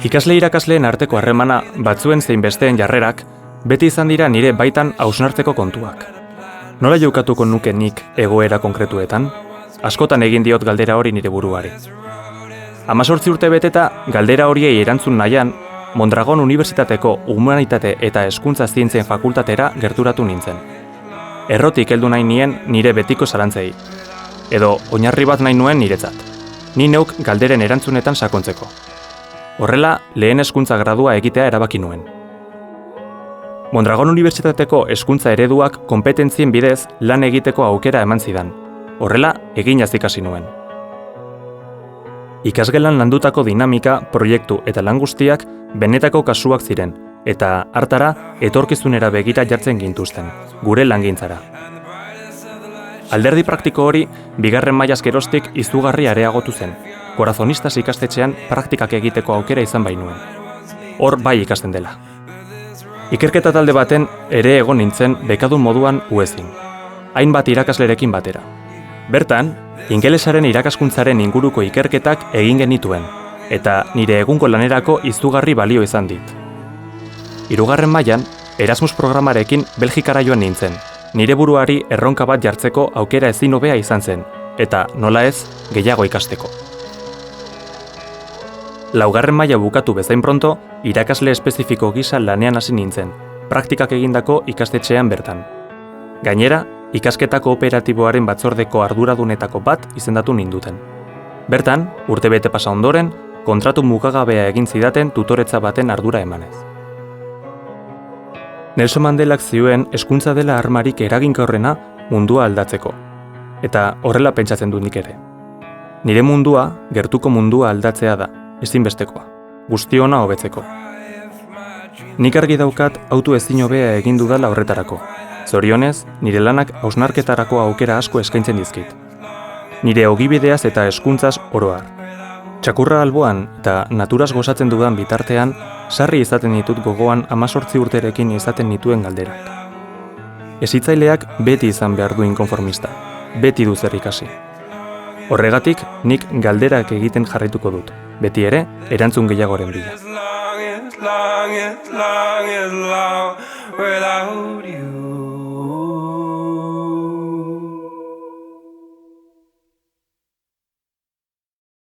Ikasle irakasleen arteko harremana batzuen zein besteen jarrerak beti izan dira nire baitan hausnartzeko kontuak. Nola jokatuko nuke nik egoera konkretuetan? Askotan egin diot galdera hori nire buruari. 18 urte beteta galdera horiei erantzun nahian, Mondragon Unibertsitateko Humanitate eta Hezkuntza Zientzien Fakultatera gerturatu nintzen. Errotik heldu nahi nien nire betiko zalantzei. Edo oinarri bat nahi nuen niretzat. Ni neuk galderen erantzunetan sakontzeko. Horrela, lehen hezkuntza gradua egitea erabaki nuen. Mondragon Unibertsitateko hezkuntza ereduak konpetentzien bidez lan egiteko aukera eman zidan. Horrela, eginaz ikasi nuen. Ikasgelan landutako dinamika, proiektu eta lan guztiak benetako kasuak ziren, eta hartara etorkizunera begira jartzen gintuzten, gure langintzara. Alderdi praktiko hori, bigarren mailaz geroztik izugarri areagotu zen. Corazonistas ikastetxean praktikak egiteko aukera izan bainuen. Hor bai ikasten dela. Ikerketa talde baten ere egon nintzen bekadun moduan uezin. Hainbat irakaslerekin batera. Bertan, ingelesaren irakaskuntzaren inguruko ikerketak egin genituen, eta nire egungo lanerako izugarri balio izan dit. 3. mailan, Erasmus programarekin Belgikara joan nintzen, nire buruari erronka bat jartzeko aukera ezin hobea izan zen, eta nola ez, gehiago ikasteko. 4. maila bukatu bezain pronto, irakasle espezifiko gisa lanean hasi nintzen, praktikak egindako ikastetxean bertan. Gainera, ikasketa kooperatiboaren batzordeko arduradunetako bat izendatu ninduten. Bertan, urtebete pasa ondoren, kontratu mugagabea egin zidaten tutoretza baten ardura emanez. Nelson Mandelak zioen hezkuntza dela armarik eraginkorrena mundua aldatzeko. Eta horrela pentsatzen dut nik ere. Nire mundua, gertuko mundua aldatzea da, ezinbestekoa, guztiona hobetzeko. Nik argi daukat autu ezin hobea egin dudala horretarako. Zorionez, nire lanak hausnarketarako aukera asko eskaintzen dizkit. Nire ogibideaz eta hezkuntzaz oro har. Txakurra alboan eta naturaz gozatzen dudan bitartean, sarri izaten ditut gogoan 18 urterekin izaten nituen galderak. Hezitzaileak beti izan behar du inkonformista, beti du zer ikasi. Horregatik, nik galderak egiten jarraituko dut, beti ere, erantzun gehiagoren bila. Without you